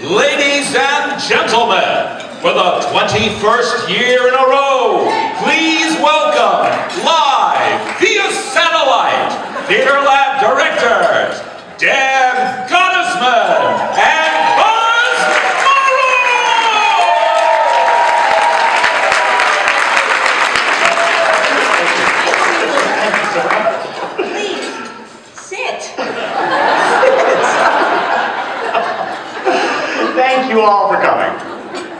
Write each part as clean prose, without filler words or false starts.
Ladies and gentlemen, for the 21st year in a row, please welcome, live via satellite, Theater Lab directors, Dan Gottesman and Buzz Morrow! Please, sit. Thank you all for coming.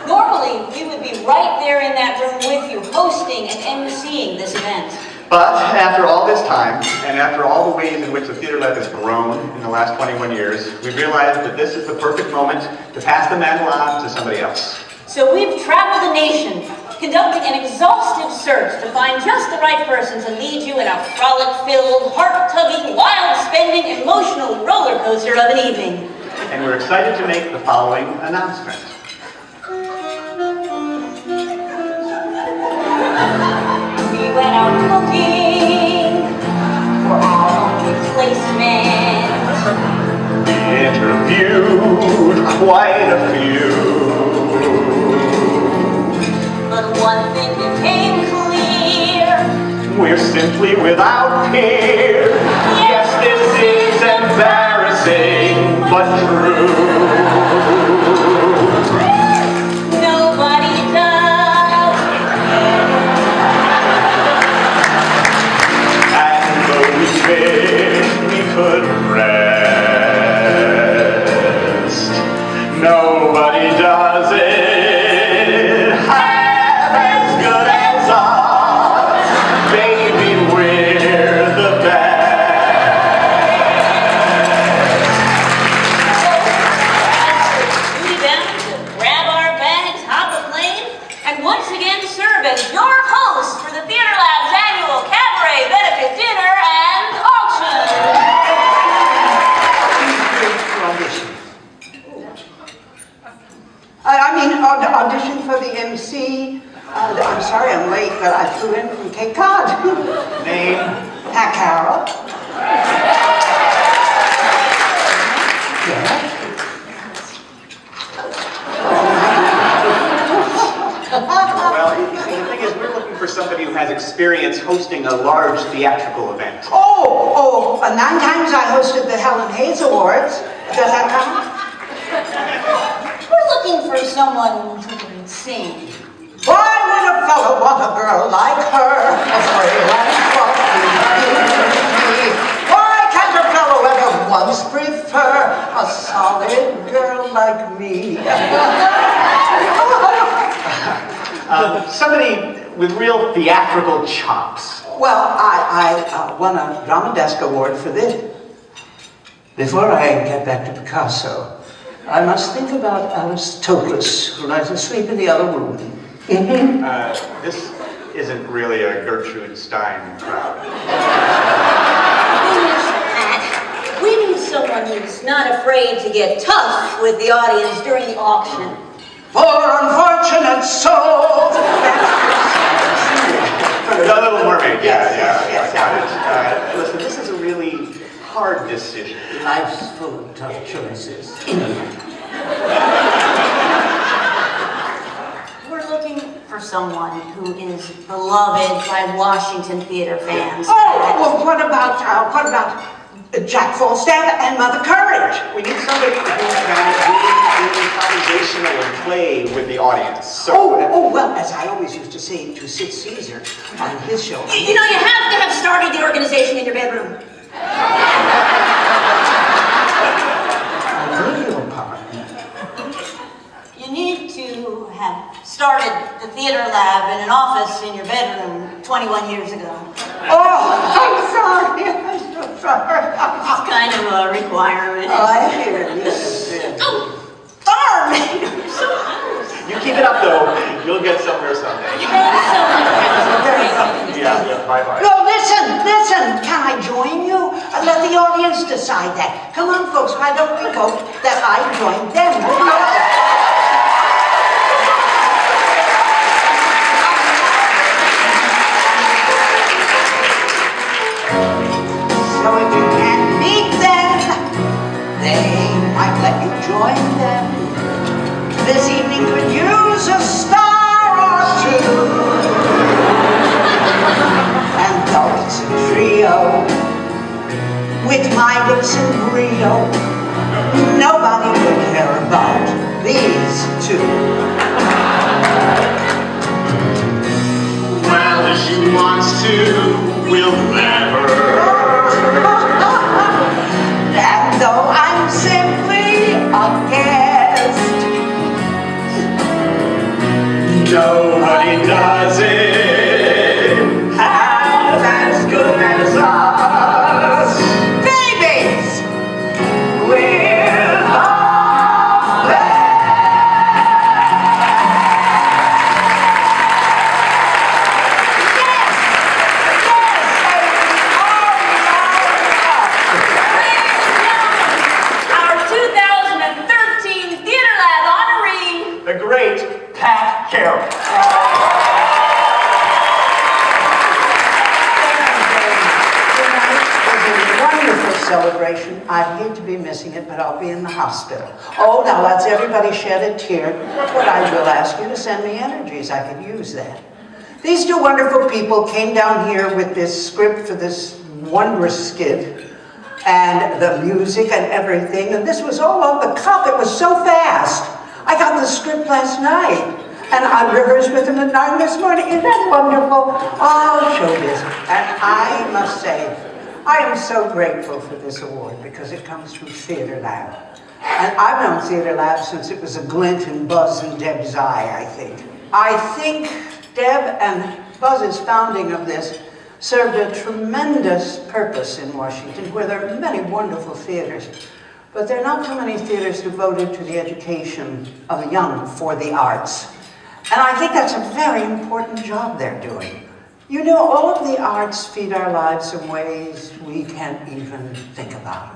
Normally, we would be right there in that room with you, hosting and emceeing this event. But after all this time, and after all the ways in which the Theater Lab has grown in the last 21 years, we realized that this is the perfect moment to pass the mantle on to somebody else. So we've traveled the nation, conducting an exhaustive search to find just the right person to lead you in a frolic-filled, heart-tugging, wild-spending, emotional roller coaster of an evening. And we're excited to make the following announcement. We went out looking for our own replacement. We interviewed quite a few. But one thing became clear. We're simply without peer. Yes, this is embarrassing, but true. Nobody does. And though we wish we could rest, nobody does it half as good as us. Baby, we're the best. We bound to grab our bags, hop a plane, and once again serve as your host for the Theater Lab's annual cabaret benefit dinner and auction. Audition for the MC. I'm sorry I'm late, but I flew in from Cape Cod. Name? Carroll. Well, the thing is, we're looking for somebody who has experience hosting a large theatrical event. 9 times I hosted the Helen Hayes Awards. Does that count? We're looking for someone who can sing. Why would a fellow want a girl like her? Why can't a fellow ever once prefer a solid girl like me? Somebody with real theatrical chops. Well, I won a Drama Desk Award for this. Before I get back to Picasso, I must think about Aristocles, who lies asleep in the other room. This isn't really a Gertrude Stein crowd. We need someone who's not afraid to get tough with the audience during the auction. For unfortunate souls. The Little Mermaid, Yes. got it. Listen, this is a really hard decision. Life's full of tough choices. We're looking for someone who is beloved by Washington theater fans. Well, what about Jack Falstaff and Mother Courage? We need somebody who can really conversational and play with the audience. So, Well, as I always used to say to Sid Caesar on his show. You know, you have to have started the organization in your bedroom. I beg your pardon. You need to have started the Theater Lab in an office in your bedroom 21 years ago. I'm sorry. I'm so sorry. It's kind of a requirement. I hear you. Oh, darn! you keep it up, though. You'll get somewhere someday. Thanks so much. Yeah, bye-bye. No, listen. Can I join you? Let the audience decide that. Come on, folks. Why don't we vote that I join them? So if you can't meet them, they might let you join them. This evening could use a star or two. And though it's a trio, with my lips and brio, nobody would care about these two. Well, if she wants to, we'll never. And though I'm simply a guest, Nobody does it half as good as us. babies, we're the Our 2013 Theater Lab honoree. The great Pat Carroll. Wonderful celebration. I hate to be missing it, but I'll be in the hospital. Oh, now let's everybody shed a tear. But I will ask you to send me energies. I could use that. These two wonderful people came down here with this script for this wondrous skit and the music and everything. And this was all on the cuff. It was so fast. I got the script last night. And I rehearsed with them at 9 this morning. Isn't that wonderful? Oh, showbiz. And I must say, I am so grateful for this award because it comes from Theater Lab. And I've known Theater Lab since it was a glint in Buzz and Deb's eye, I think. I think Deb and Buzz's founding of this served a tremendous purpose in Washington, where there are many wonderful theaters. But there are not too many theaters devoted to the education of the young for the arts. And I think that's a very important job they're doing. You know, all of the arts feed our lives in ways we can't even think about.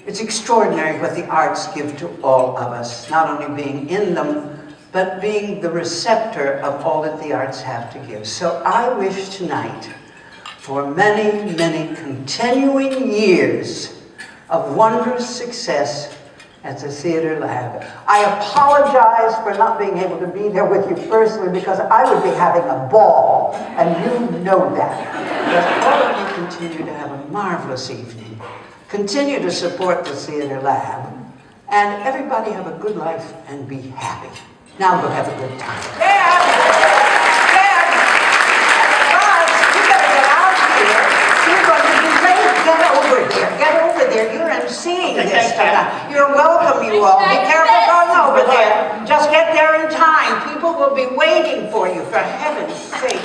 It's extraordinary what the arts give to all of us, not only being in them, but being the receptor of all that the arts have to give. So I wish tonight for many, many continuing years of wondrous success at the Theater Lab. I apologize for not being able to be there with you personally because I would be having a ball, and you know that. But all of you continue to have a marvelous evening. Continue to support the Theater Lab, and everybody have a good life and be happy. Now go have a good time. Dad! Dad! Buzz, you better get out here. You're going to be late. Get over here. Get over there. You're emceeing this tonight. You're welcome, you all. Be careful going over there. Just get there in time. People will be waiting for you, for heaven's sake.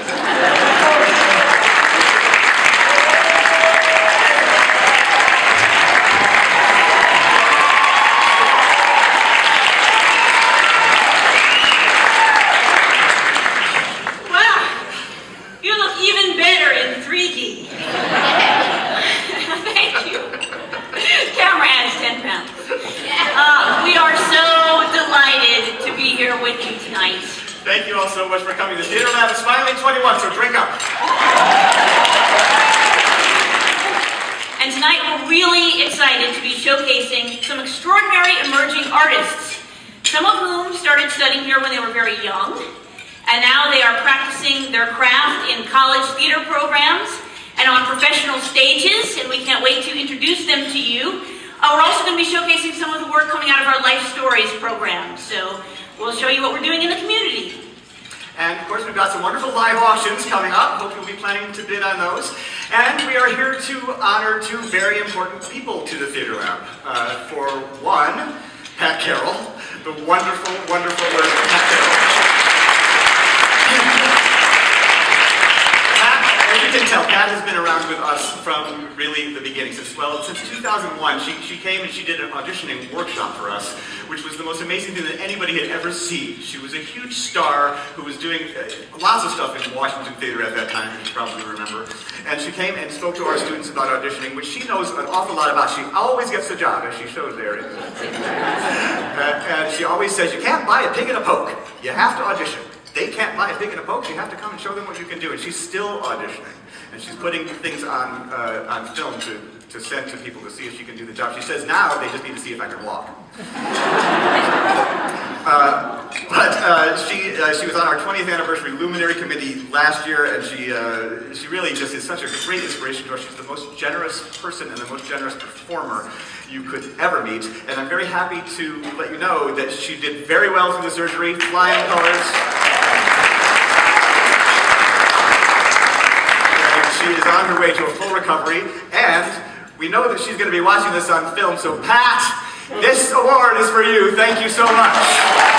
Thank you all so much for coming. The Theater Lab is finally 21, so drink up. And tonight we're really excited to be showcasing some extraordinary emerging artists, some of whom started studying here when they were very young, and now they are practicing their craft in college theater programs and on professional stages, and we can't wait to introduce them to you. We're also going to be showcasing some of the work coming out of our Life Stories program, so we'll show you what we're doing in the community. And of course, we've got some wonderful live auctions coming up. Hope you'll be planning to bid on those. And we are here to honor two very important people to the Theater Lab. For one, Pat Carroll, the wonderful, wonderful work of Pat Carroll. As you can tell, Pat has been around with us from really the beginning. Since 2001, she came and she did an auditioning workshop for us, which was the most amazing thing that anybody had ever seen. She was a huge star who was doing lots of stuff in Washington Theater at that time, as you probably remember. And she came and spoke to our students about auditioning, which she knows an awful lot about. She always gets the job, as she shows there. And she always says, you can't buy a pig in a poke. You have to audition. They can't buy a pig in a poke. You have to come and show them what you can do. And she's still auditioning. And she's putting things on film to send to people to see if she can do the job. She says now they just need to see if I can walk. She was on our 20th anniversary Luminary Committee last year, and she really just is such a great inspiration to us. She's the most generous person and the most generous performer you could ever meet. And I'm very happy to let you know that she did very well through the surgery, flying colors. And she is on her way to a full recovery, and we know that she's going to be watching this on film, so Pat, this award is for you. Thank you so much.